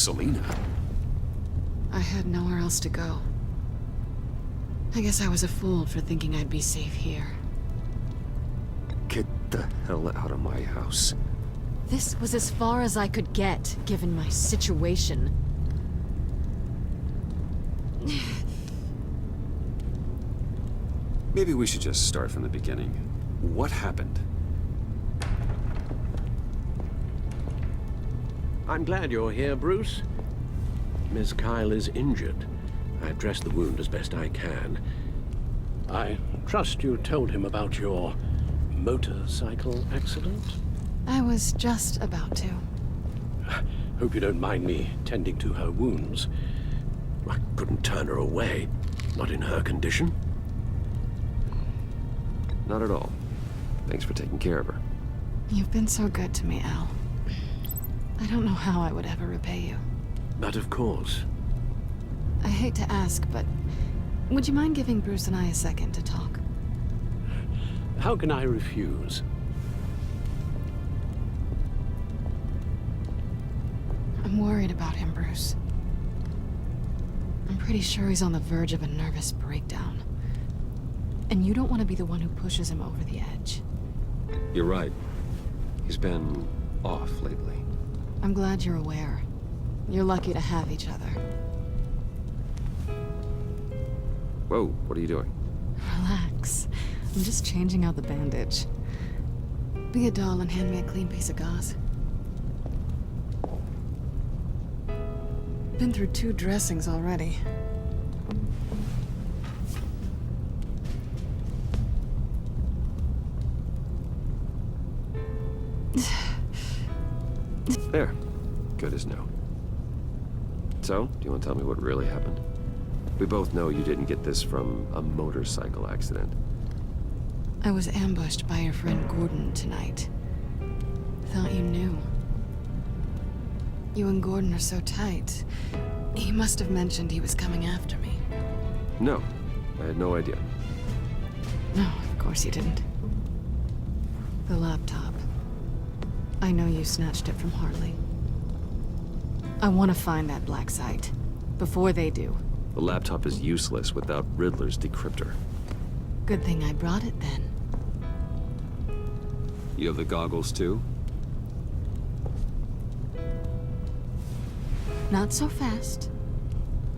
Selina? I had nowhere else to go. I guess I was a fool for thinking I'd be safe here. Get the hell out of my house. This was as far as I could get, given my situation. Maybe we should just start from the beginning. What happened? I'm glad you're here, Bruce. Miss Kyle is injured. I've dressed the wound as best I can. I trust you told him about your motorcycle accident? I was just about to. Hope you don't mind me tending to her wounds. I couldn't turn her away, not in her condition. Not at all. Thanks for taking care of her. You've been so good to me, Al. I don't know how I would ever repay you. But of course. I hate to ask, but would you mind giving Bruce and I a second to talk? How can I refuse? I'm worried about him, Bruce. I'm pretty sure he's on the verge of a nervous breakdown. And you don't want to be the one who pushes him over the edge. You're right. He's been off lately. I'm glad you're aware. You're lucky to have each other. Whoa, what are you doing? Relax. I'm just changing out the bandage. Be a doll and hand me a clean piece of gauze. Been through 2 dressings already. There. Good as new. So, do you want to tell me what really happened? We both know you didn't get this from a motorcycle accident. I was ambushed by your friend Gordon tonight. Thought you knew. You and Gordon are so tight. He must have mentioned he was coming after me. No, I had no idea. No, of course you didn't. The laptop. I know you snatched it from Hartley. I want to find that black site. Before they do. The laptop is useless without Riddler's decryptor. Good thing I brought it then. You have the goggles too? Not so fast.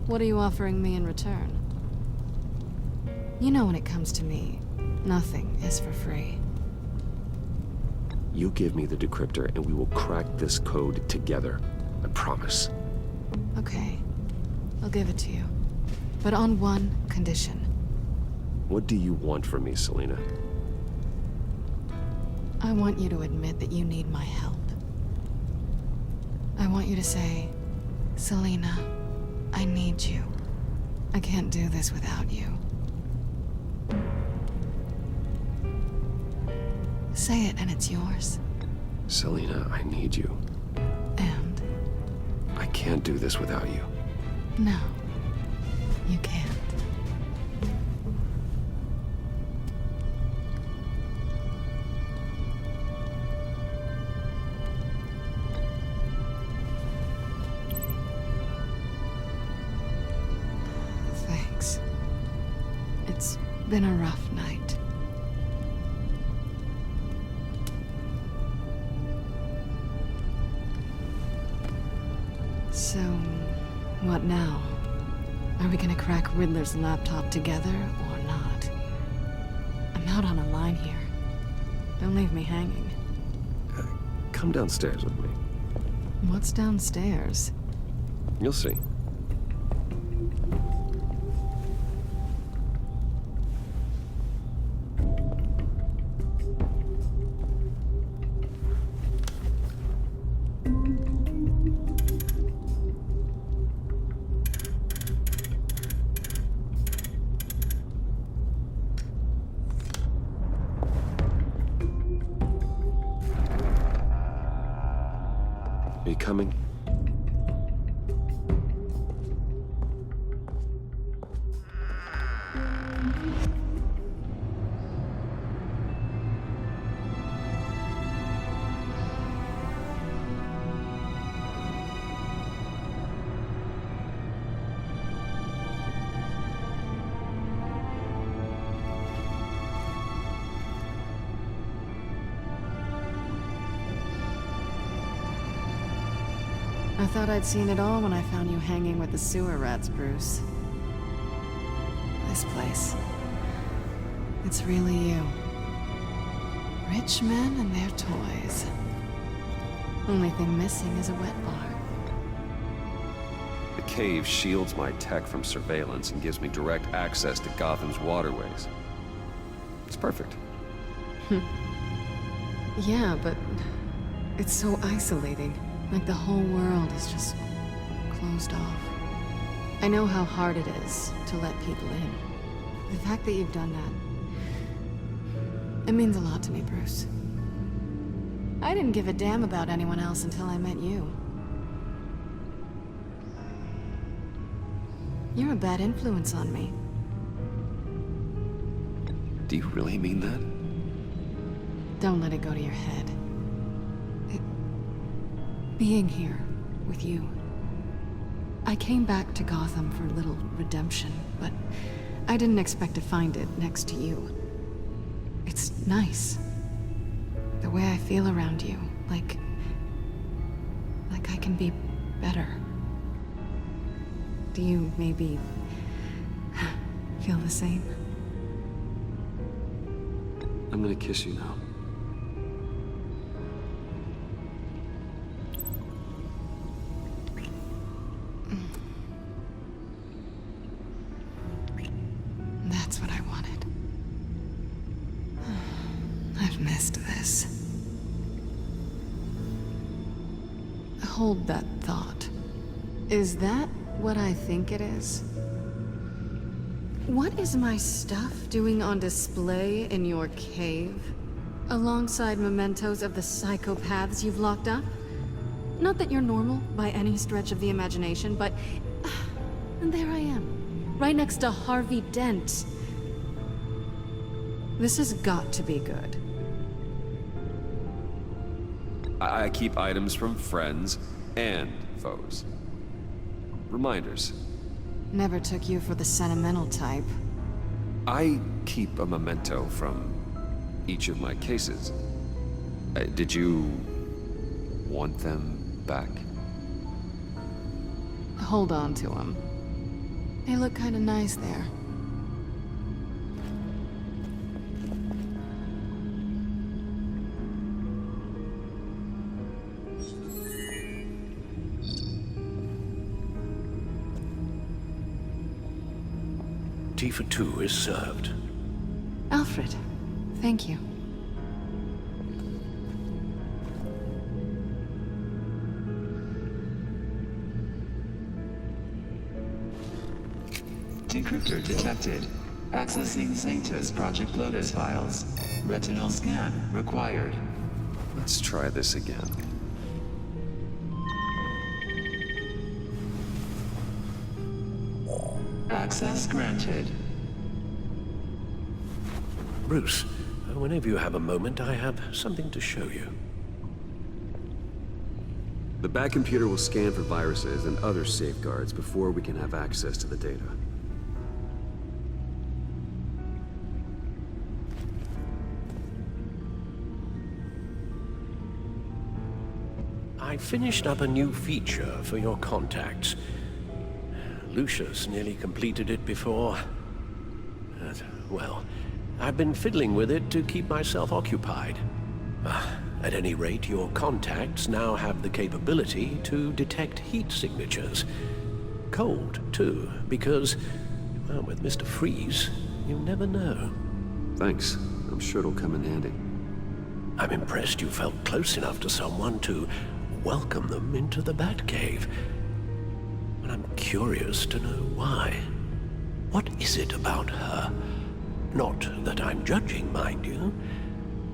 What are you offering me in return? You know when it comes to me, nothing is for free. You give me the decryptor and we will crack this code together. I promise. Okay. I'll give it to you. But on one condition. What do you want from me, Selina? I want you to admit that you need my help. I want you to say, Selina, I need you. I can't do this without you. Say it and it's yours. Selina, I need you. And? I can't do this without you. No, you can't. Thanks. It's been a rough night. So, what now? Are we gonna crack Riddler's laptop together, or not? I'm out on a line here. Don't leave me hanging. Come downstairs with me. What's downstairs? You'll see. Are you coming? I thought I'd seen it all when I found you hanging with the sewer rats, Bruce. This place. It's really you. Rich men and their toys. Only thing missing is a wet bar. The cave shields my tech from surveillance and gives me direct access to Gotham's waterways. It's perfect. Yeah, but it's so isolating. Like the whole world is just closed off. I know how hard it is to let people in. The fact that you've done that, it means a lot to me, Bruce. I didn't give a damn about anyone else until I met you. You're a bad influence on me. Do you really mean that? Don't let it go to your head. Being here with you. I came back to Gotham for a little redemption, but I didn't expect to find it next to you. It's nice. The way I feel around you, like I can be better. Do you maybe feel the same? I'm gonna kiss you now. That's what I wanted. I've missed this. Hold that thought. Is that what I think it is? What is my stuff doing on display in your cave? Alongside mementos of the psychopaths you've locked up? Not that you're normal by any stretch of the imagination, but... and there I am. Right next to Harvey Dent. This has got to be good. I keep items from friends and foes. Reminders. Never took you for the sentimental type. I keep a memento from each of my cases. Did you want them back? Hold on to them. They look kind of nice there. Tea for two is served. Alfred, thank you. Decryptor detected. Accessing Sanctus Project Lotus files. Retinal scan required. Let's try this again. Access granted. Bruce, whenever you have a moment, I have something to show you. The back computer will scan for viruses and other safeguards before we can have access to the data. I finished up a new feature for your contacts. Lucius nearly completed it before. Well, I've been fiddling with it to keep myself occupied. At any rate, your contacts now have the capability to detect heat signatures. Cold, too, because, well, with Mr. Freeze, you never know. Thanks. I'm sure it'll come in handy. I'm impressed you felt close enough to someone to welcome them into the Batcave. But I'm curious to know why. What is it about her? Not that I'm judging, mind you.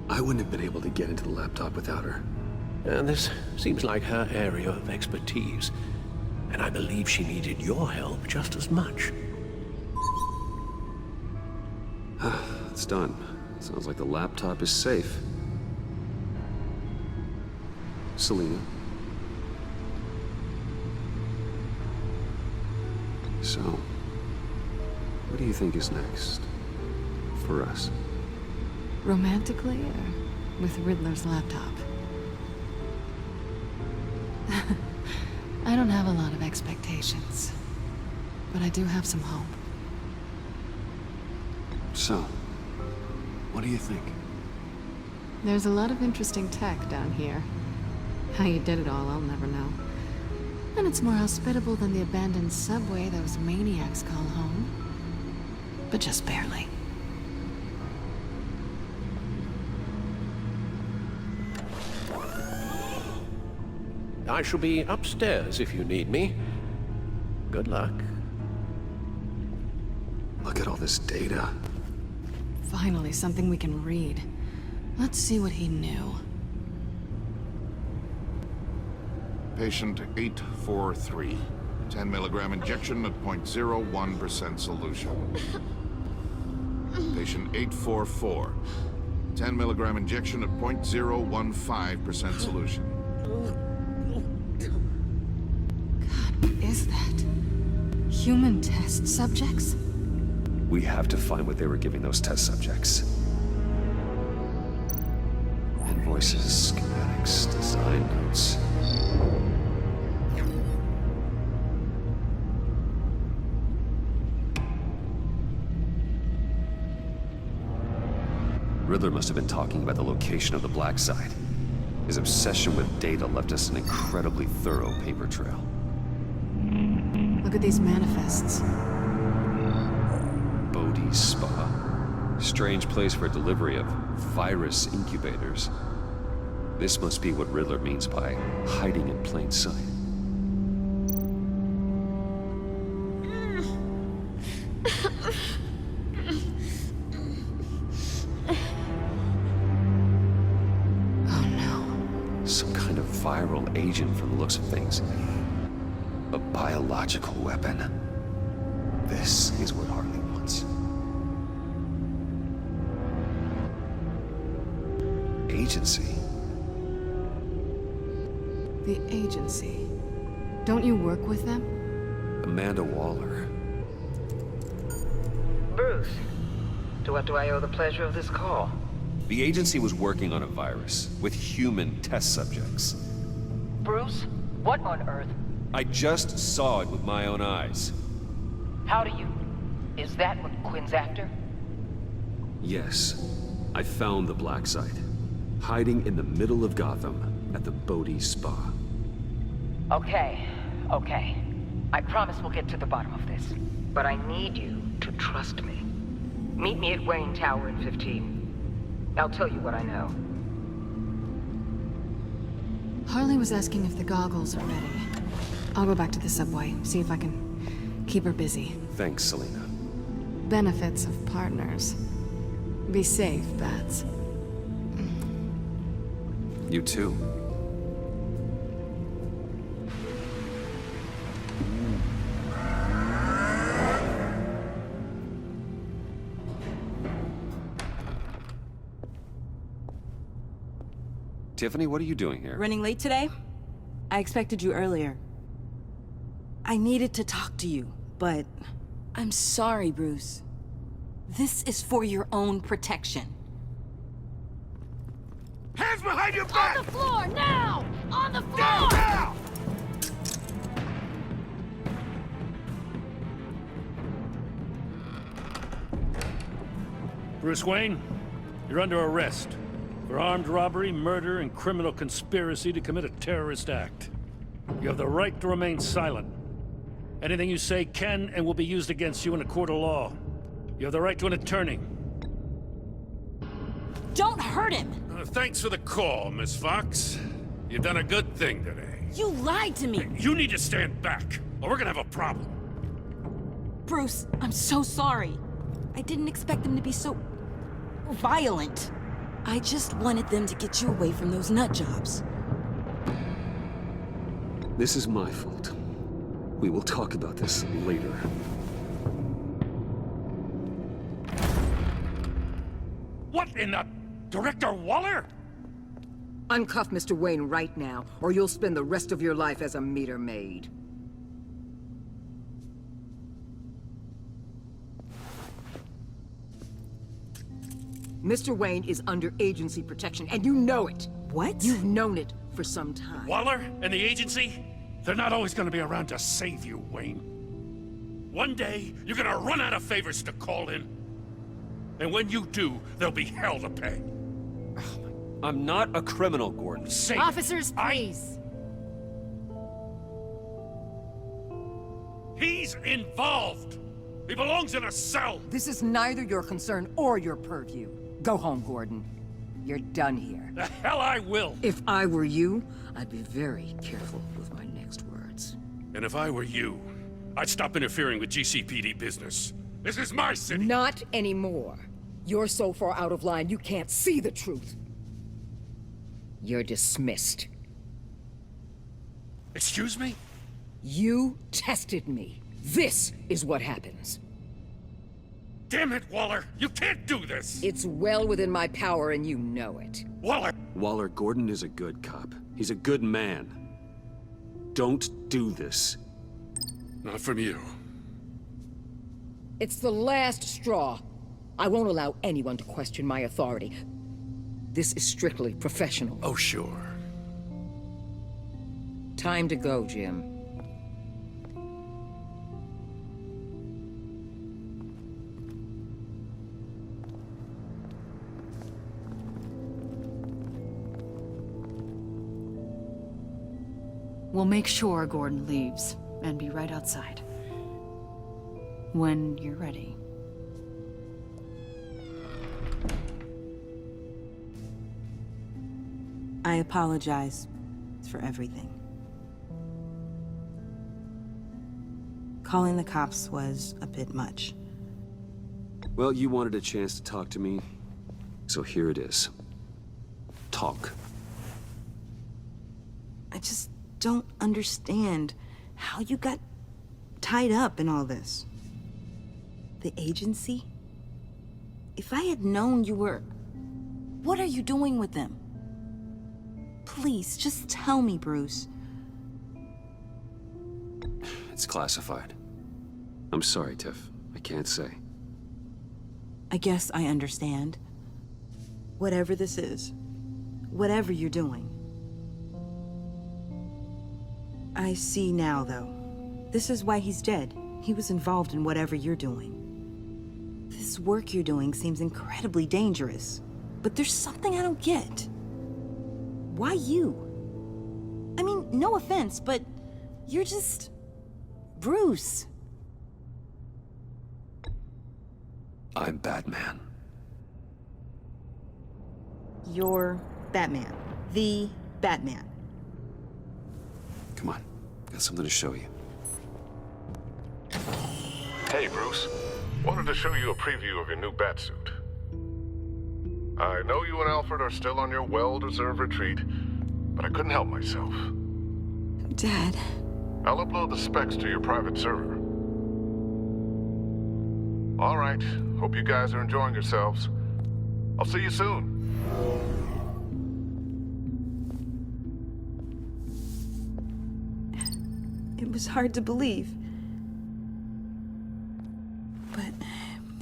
I wouldn't have been able to get into the laptop without her. This seems like her area of expertise, and I believe she needed your help just as much. It's done. Sounds like the laptop is safe. Selina. So, what do you think is next? For us? Romantically, or with Riddler's laptop? I don't have a lot of expectations, but I do have some hope. So, what do you think? There's a lot of interesting tech down here. How you did it all, I'll never know. And it's more hospitable than the abandoned subway those maniacs call home. But just barely. I shall be upstairs if you need me. Good luck. Look at all this data. Finally, something we can read. Let's see what he knew. Patient 843. 10 milligram injection at 0.01% solution. Patient 844. 10 milligram injection at 0.015% solution. God, what is that? Human test subjects? We have to find what they were giving those test subjects. Invoices, schematics, design notes. Riddler must have been talking about the location of the black site. His obsession with data left us an incredibly thorough paper trail. Look at these manifests. Bodhi's Spa. Strange place for delivery of virus incubators. This must be what Riddler means by hiding in plain sight. Oh no. Some kind of viral agent from the looks of things. A biological weapon. This is what Harley wants. Agency? The agency. Don't you work with them? Amanda Waller. Bruce, to what do I owe the pleasure of this call? The agency was working on a virus with human test subjects. Bruce, what on earth? I just saw it with my own eyes. How do you? Is that what Quinn's after? Yes, I found the black site. Hiding in the middle of Gotham at the Bodhi Spa. Okay. I promise we'll get to the bottom of this. But I need you to trust me. Meet me at Wayne Tower in 15. I'll tell you what I know. Harley was asking if the goggles are ready. I'll go back to the subway, see if I can keep her busy. Thanks, Selena. Benefits of partners. Be safe, Bats. You too. Tiffany, what are you doing here? Running late today? I expected you earlier. I needed to talk to you, but I'm sorry, Bruce. This is for your own protection. Hands behind your back! On the floor, now! On the floor! Now! Bruce Wayne, you're under arrest for armed robbery, murder, and criminal conspiracy to commit a terrorist act. You have the right to remain silent. Anything you say can and will be used against you in a court of law. You have the right to an attorney. Don't hurt him! Thanks for the call, Miss Fox. You've done a good thing today. You lied to me! You need to stand back, or we're gonna have a problem. Bruce, I'm so sorry. I didn't expect them to be so violent. I just wanted them to get you away from those nut jobs. This is my fault. We will talk about this later. What in the... Director Waller? Uncuff Mr. Wayne right now, or you'll spend the rest of your life as a meter maid. Mr. Wayne is under agency protection, and you know it. What? You've known it for some time. Waller and the agency? They're not always gonna be around to save you, Wayne. One day, you're gonna run out of favors to call in. And when you do, there'll be hell to pay. I'm not a criminal, Gordon. Save it. Officers, please. He's involved. He belongs in a cell. This is neither your concern or your purview. Go home, Gordon. You're done here. The hell I will. If I were you, I'd be very careful with my next words. And if I were you, I'd stop interfering with GCPD business. This is my city. Not anymore. You're so far out of line, you can't see the truth. You're dismissed. Excuse me? You tested me. This is what happens. Damn it, Waller! You can't do this! It's well within my power and you know it. Waller! Waller, Gordon is a good cop. He's a good man. Don't do this. Not from you. It's the last straw. I won't allow anyone to question my authority. This is strictly professional. Oh, sure. Time to go, Jim. We'll make sure Gordon leaves, and be right outside. When you're ready. I apologize for everything. Calling the cops was a bit much. Well, you wanted a chance to talk to me, so here it is. Talk. I just don't understand how you got tied up in all this. The agency? If I had known you were... What are you doing with them? Please, just tell me, Bruce. It's classified. I'm sorry, Tiff. I can't say. I guess I understand. Whatever this is, whatever you're doing. I see now, though. This is why he's dead. He was involved in whatever you're doing. This work you're doing seems incredibly dangerous. But there's something I don't get. Why you? I mean, no offense, but you're just... Bruce. I'm Batman. You're Batman. The Batman. Come on. Got something to show you. Hey, Bruce. Wanted to show you a preview of your new batsuit. I know you and Alfred are still on your well-deserved retreat, but I couldn't help myself. Dad. I'll upload the specs to your private server. All right. Hope you guys are enjoying yourselves. I'll see you soon. It was hard to believe. But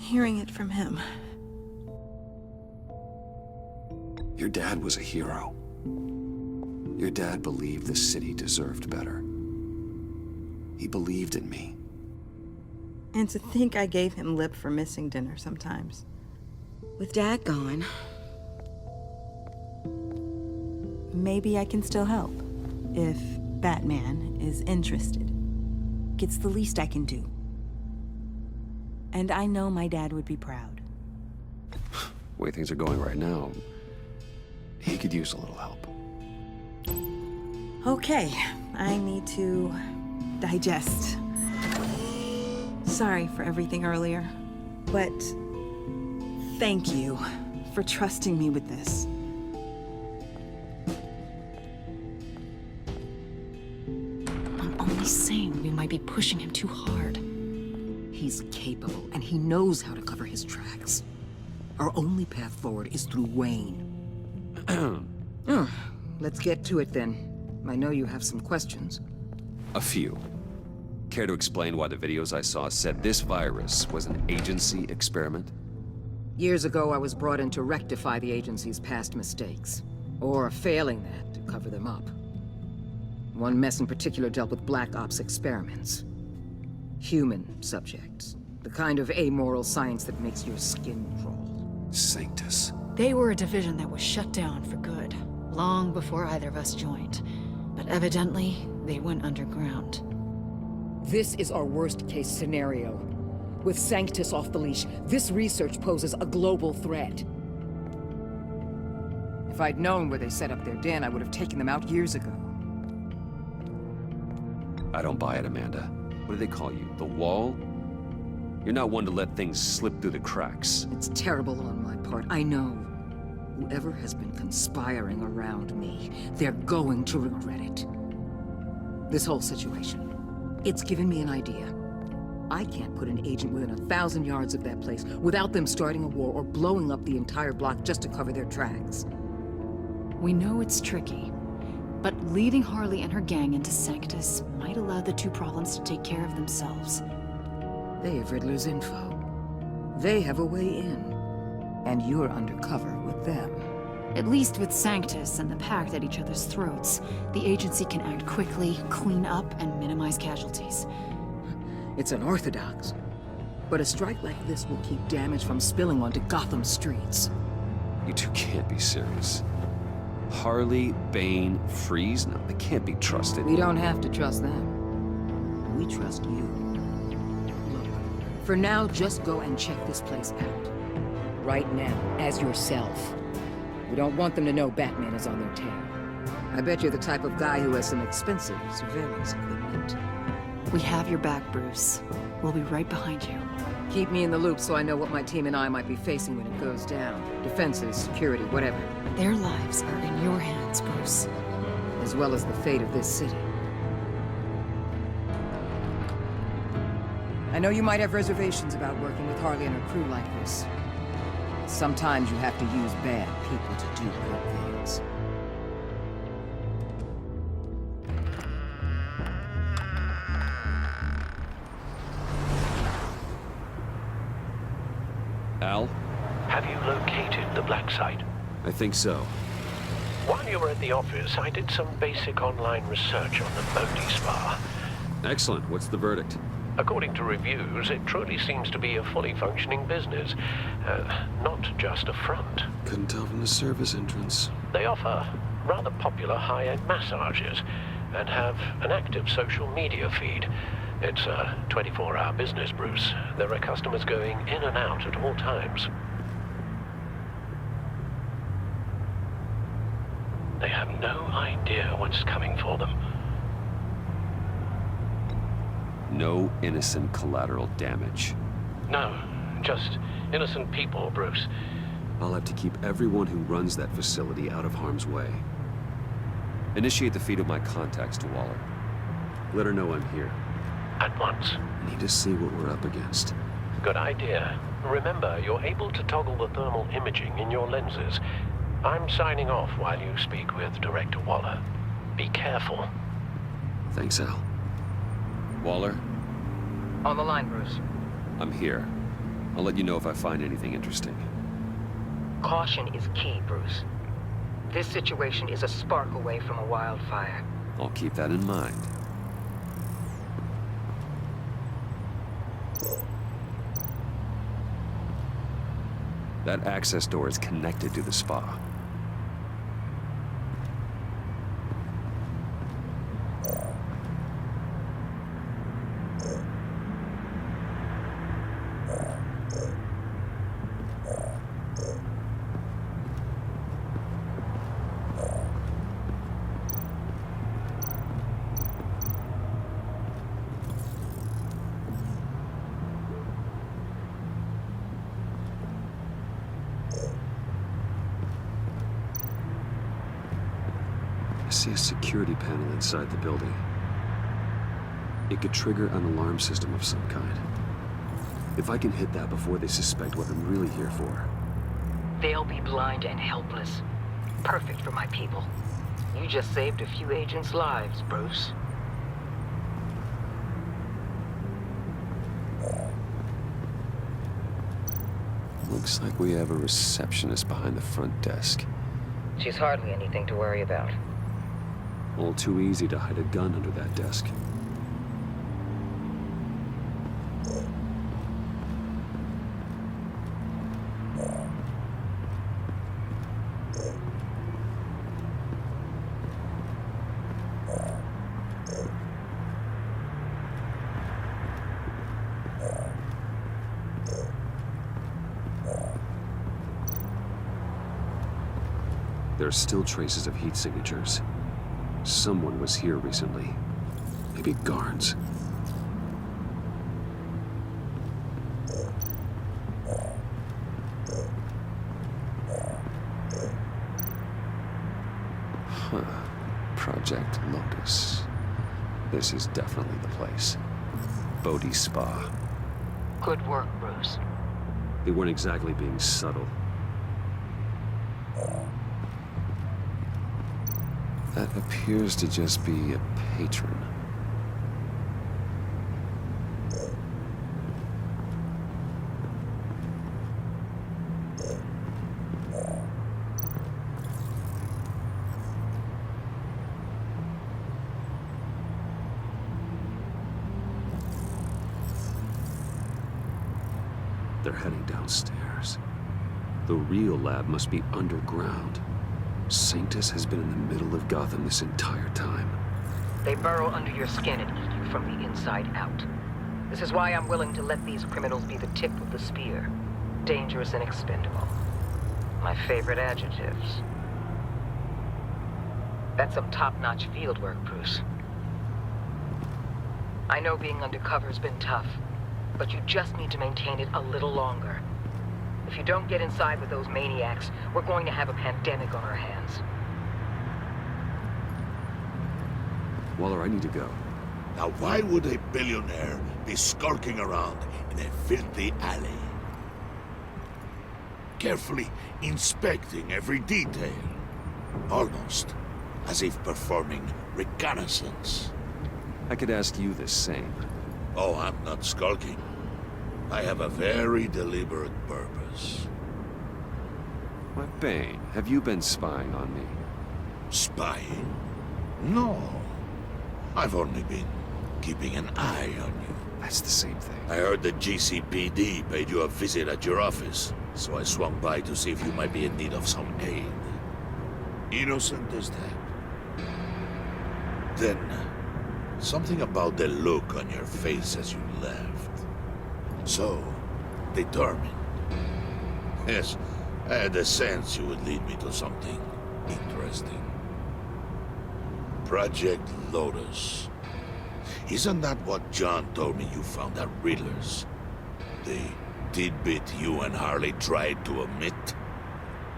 hearing it from him... Your dad was a hero. Your dad believed the city deserved better. He believed in me. And to think I gave him lip for missing dinner sometimes. With Dad gone... maybe I can still help. If Batman is interested. It's the least I can do. And I know my dad would be proud. The way things are going right now, he could use a little help. Okay, I need to digest. Sorry for everything earlier, but thank you for trusting me with this. I'm only saying we might be pushing him too hard. He's capable, and he knows how to cover his tracks. Our only path forward is through Wayne. Let's get to it then. I know you have some questions. A few. Care to explain why the videos I saw said this virus was an agency experiment? Years ago, I was brought in to rectify the agency's past mistakes. Or failing that, to cover them up. One mess in particular dealt with Black Ops experiments. Human subjects. The kind of amoral science that makes your skin crawl. Sanctus. They were a division that was shut down for good, long before either of us joined. But evidently, they went underground. This is our worst-case scenario. With Sanctus off the leash, this research poses a global threat. If I'd known where they set up their den, I would have taken them out years ago. I don't buy it, Amanda. What do they call you? The Wall? You're not one to let things slip through the cracks. It's terrible on my part, I know. Whoever has been conspiring around me, they're going to regret it. This whole situation, it's given me an idea. I can't put an agent within 1,000 yards of that place without them starting a war or blowing up the entire block just to cover their tracks. We know it's tricky, but leading Harley and her gang into Sanctus might allow the two problems to take care of themselves. They have Riddler's info. They have a way in. And you're undercover with them. At least with Sanctus and the Pact at each other's throats, the agency can act quickly, clean up, and minimize casualties. It's unorthodox. But a strike like this will keep damage from spilling onto Gotham streets. You two can't be serious. Harley, Bane, Freeze? No, they can't be trusted. We don't have to trust them. We trust you. Look, for now, just go and check this place out. Right now, as yourself. We don't want them to know Batman is on their tail. I bet you're the type of guy who has some expensive surveillance equipment. We have your back, Bruce. We'll be right behind you. Keep me in the loop so I know what my team and I might be facing when it goes down. Defenses, security, whatever. Their lives are in your hands, Bruce. As well as the fate of this city. I know you might have reservations about working with Harley and her crew like this. Sometimes you have to use bad people to do good things. Al? Have you located the black site? I think so. While you were at the office, I did some basic online research on the Modi Spa. Excellent. What's the verdict? According to reviews, it truly seems to be a fully functioning business, not just a front. Couldn't tell from the service entrance. They offer rather popular high-end massages and have an active social media feed. It's a 24-hour business, Bruce. There are customers going in and out at all times. They have no idea what's coming for them. No innocent collateral damage. No, just innocent people, Bruce. I'll have to keep everyone who runs that facility out of harm's way. Initiate the feed of my contacts to Waller. Let her know I'm here. At once. Need to see what we're up against. Good idea. Remember, you're able to toggle the thermal imaging in your lenses. I'm signing off while you speak with Director Waller. Be careful. Thanks, Al. Waller? On the line, Bruce. I'm here. I'll let you know if I find anything interesting. Caution is key, Bruce. This situation is a spark away from a wildfire. I'll keep that in mind. That access door is connected to the spa. I see a security panel inside the building. It could trigger an alarm system of some kind. If I can hit that before they suspect what I'm really here for. They'll be blind and helpless. Perfect for my people. You just saved a few agents' lives, Bruce. Looks like we have a receptionist behind the front desk. She's hardly anything to worry about. All too easy to hide a gun under that desk. There are still traces of heat signatures. Someone was here recently. Maybe guards. Huh. Project Lotus. This is definitely the place. Bodhi Spa. Good work, Bruce. They weren't exactly being subtle. That appears to just be a patron. They're heading downstairs. The real lab must be underground. Sanctus has been in the middle of Gotham this entire time. They burrow under your skin and eat you from the inside out. This is why I'm willing to let these criminals be the tip of the spear. Dangerous and expendable. My favorite adjectives. That's some top-notch field work, Bruce. I know being undercover's been tough, but you just need to maintain it a little longer. If you don't get inside with those maniacs, we're going to have a pandemic on our hands. Waller, I need to go. Now why would a billionaire be skulking around in a filthy alley? Carefully inspecting every detail. Almost as if performing reconnaissance. I could ask you the same. Oh, I'm not skulking. I have a very deliberate purpose. Why, Bane, have you been spying on me? Spying? No. I've only been keeping an eye on you. That's the same thing. I heard the GCPD paid you a visit at your office, so I swung by to see if you might be in need of some aid. Innocent as that. Then, something about the look on your face as you left. So, determined. Yes, I had a sense you would lead me to something interesting. Project Lotus. Isn't that what John told me you found at Riddler's? The tidbit you and Harley tried to omit?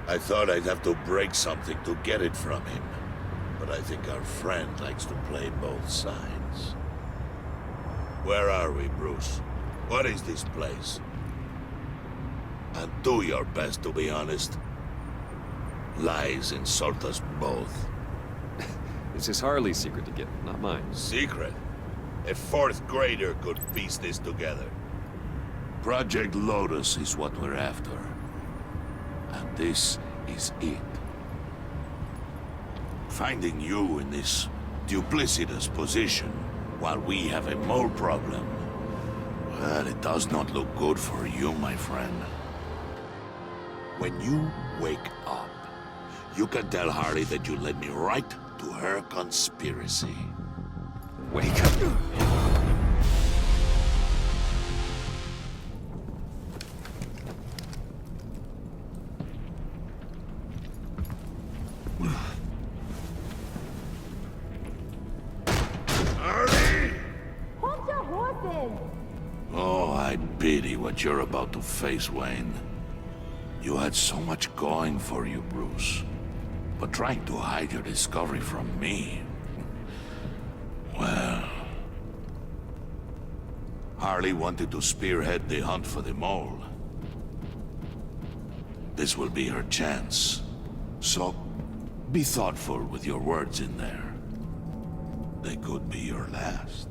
I thought I'd have to break something to get it from him. But I think our friend likes to play both sides. Where are we, Bruce? What is this place? And do your best to be honest. Lies insult us both. This is Harley's secret to get, not mine. Secret? A fourth grader could piece this together. Project Lotus is what we're after. And this is it. Finding you in this duplicitous position while we have a mole problem. Well, it does not look good for you, my friend. When you wake up, you can tell Harley that you led me right to her conspiracy. Wake up. Oh, I pity what you're about to face, Wayne. You had so much going for you, Bruce. But trying to hide your discovery from me... Well... Harley wanted to spearhead the hunt for the mole. This will be her chance. So, be thoughtful with your words in there. They could be your last.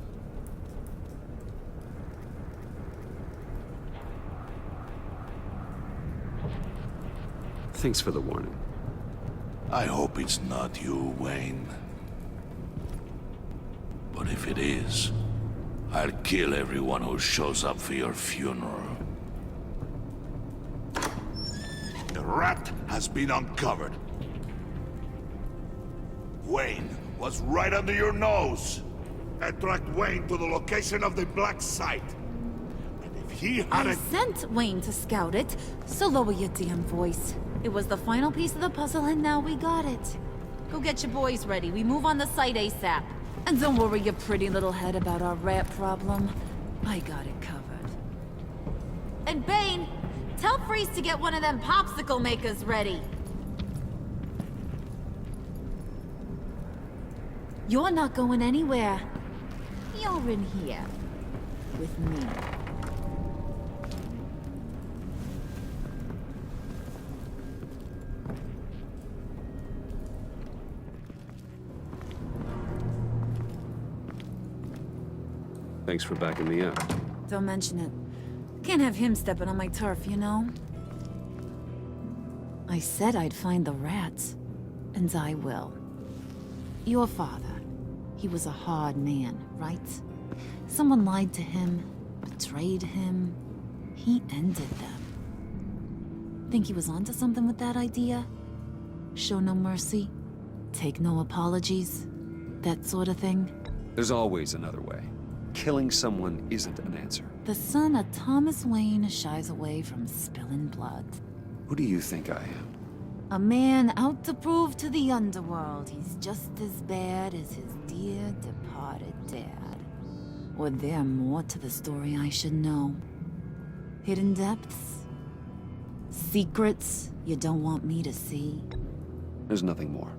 Thanks for the warning. I hope it's not you, Wayne. if it is, I'll kill everyone who shows up for your funeral. The rat has been uncovered. Wayne was right under your nose. I tracked Wayne to the location of the black site. And if he had I sent Wayne to scout it, so lower your damn voice. It was the final piece of the puzzle and now we got it. Go get your boys ready. We move on the site ASAP. And don't worry your pretty little head about our rat problem. I got it covered. And Bane, tell Freeze to get one of them popsicle makers ready. You're not going anywhere. You're in here. With me. Thanks for backing me up. Don't mention it. Can't have him stepping on my turf, you know? I said I'd find the rats. And I will. Your father. He was a hard man, right? Someone lied to him, betrayed him. He ended them. Think he was onto something with that idea? Show no mercy? Take no apologies? That sort of thing? There's always another way. Killing someone isn't an answer. The son of Thomas Wayne shies away from spilling blood. Who do you think I am? A man out to prove to the underworld he's just as bad as his dear departed dad. Or there more to the story I should know? Hidden depths? Secrets you don't want me to see? There's nothing more.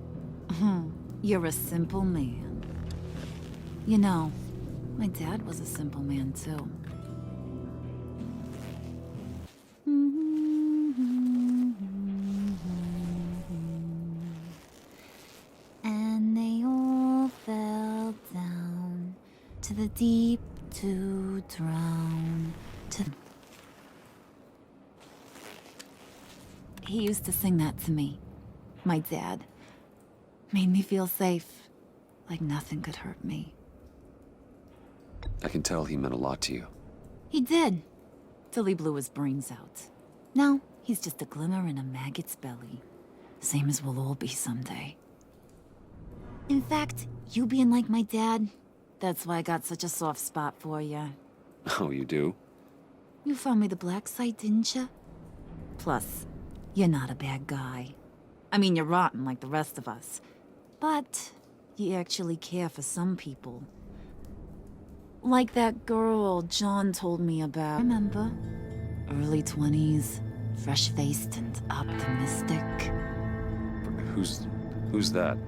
You're a simple man. You know, my dad was a simple man too. And they all fell down to the deep to drown. He used to sing that to me. My dad. Made me feel safe. Like nothing could hurt me. I can tell he meant a lot to you. He did. Till he blew his brains out. Now, he's just a glimmer in a maggot's belly. Same as we'll all be someday. In fact, you being like my dad, that's why I got such a soft spot for you. Oh, you do? You found me the black site, didn't you? Plus, you're not a bad guy. I mean, you're rotten like the rest of us. But you actually care for some people. Like that girl John told me about. Remember? Early 20s, fresh-faced and optimistic. Who's that?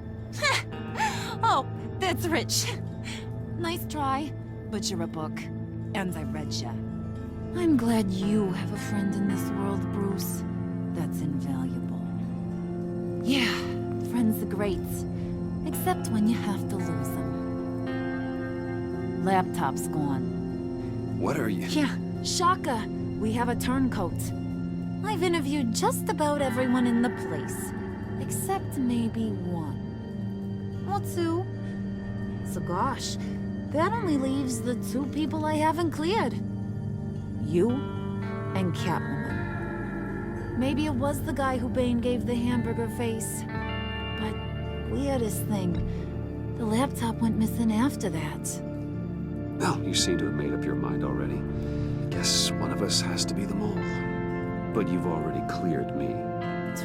Oh, that's Rich. Nice try, but you're a book. And I read ya. I'm glad you have a friend in this world, Bruce. That's invaluable. Yeah, friends are great. Except when you have to lose them. Laptop's gone. What are you? Yeah, shocker. We have a turncoat. I've interviewed just about everyone in the place. Except maybe one. Or two. So gosh, that only leaves the two people I haven't cleared. You and Catwoman. Maybe it was the guy who Bane gave the hamburger face. But weirdest thing, the laptop went missing after that. Well, you seem to have made up your mind already. Guess one of us has to be the mole. But you've already cleared me.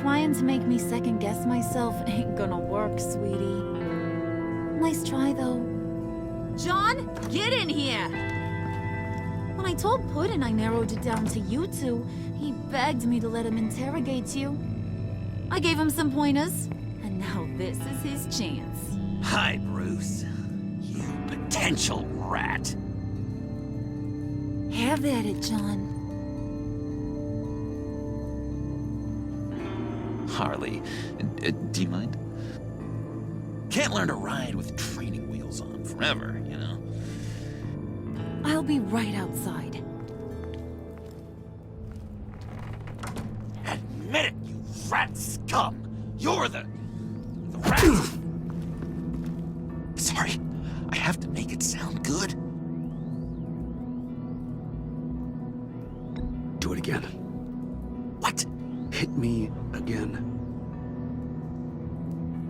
Trying to make me second-guess myself ain't gonna work, sweetie. Nice try, though. John, get in here! When I told Puddin' I narrowed it down to you two, he begged me to let him interrogate you. I gave him some pointers, and now this is his chance. Hi, Bruce. You potential rat. Have at it, John. Harley, do you mind? Can't learn to ride with training wheels on forever, you know? I'll be right outside. Admit it, you rat scum! You're the rat! Sorry, I have to make it sound good. Do it again. What? Hit me again.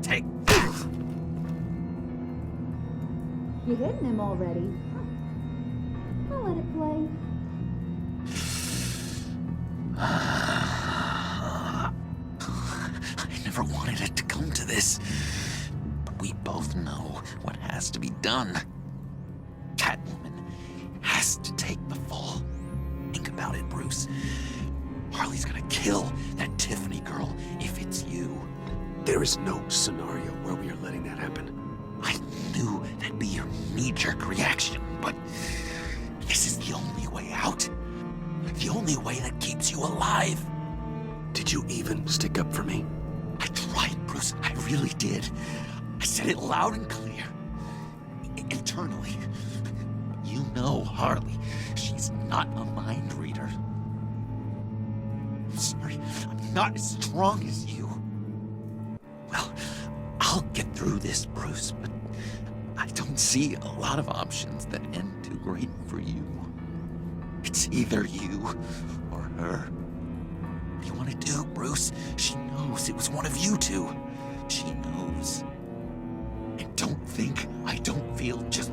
Take. You hitting him already? I'll let it play. I never wanted it to come to this. But we both know what has to be done. Catwoman has to take the fall. Think about it, Bruce. Harley's gonna kill that Tiffany girl if it's you. There is no scenario where we are letting that happen. I knew that'd be your knee-jerk reaction, but this is the only way out. The only way that keeps you alive. Did you even stick up for me? I tried, Bruce. I really did. I said it loud and clear. Internally. You know Harley. She's not a mind reader. I'm sorry. I'm not as strong as you. Well, I'll get through this, Bruce, but I don't see a lot of options that end too great for you. It's either you or her. What do you want to do, Bruce? She knows it was one of you two. She knows. And don't think I don't feel just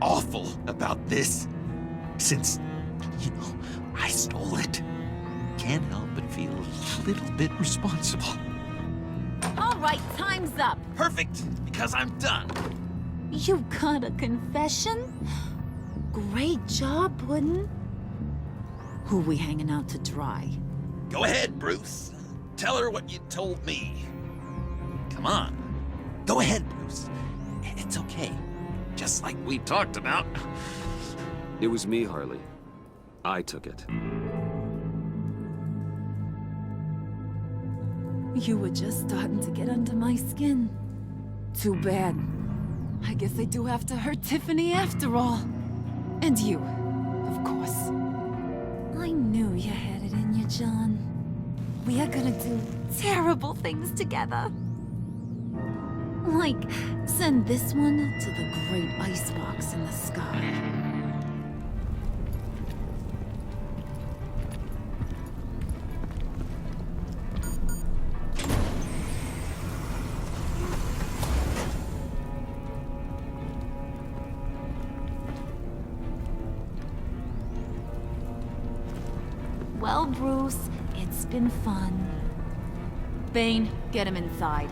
awful about this. Since, you know, I stole it. Can't help but feel a little bit responsible. All right, time's up. Perfect, because I'm done. You got a confession? Great job, Puddin'. Who we hanging out to dry? Go ahead, Bruce. Tell her what you told me. Come on. Go ahead, Bruce. It's okay. Just like we talked about. It was me, Harley. I took it. You were just starting to get under my skin. Too bad. I guess I do have to hurt Tiffany after all. And you, of course. I knew you had it in you, John. We are gonna do terrible things together. Like, send this one to the great icebox in the sky. Well, Bruce, it's been fun. Bane, get him inside.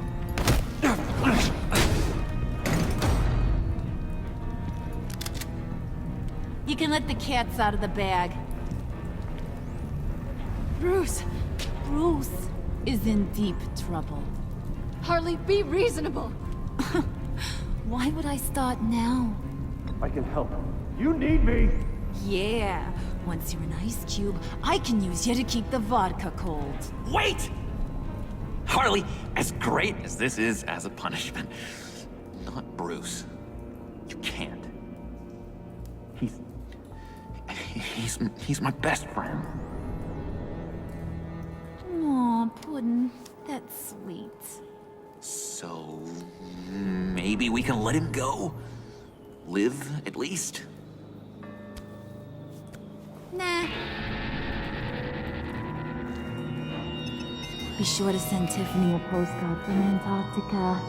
You can let the cats out of the bag. Bruce is in deep trouble. Harley, be reasonable. Why would I start now? I can help. You need me! Yeah, once you're an ice cube, I can use you to keep the vodka cold. Wait! Harley, as great as this is as a punishment, not Bruce. You can't. He's my best friend. Aw, Puddin', that's sweet. So, maybe we can let him go? Live, at least? Nah. Be sure to send Tiffany a postcard from Antarctica.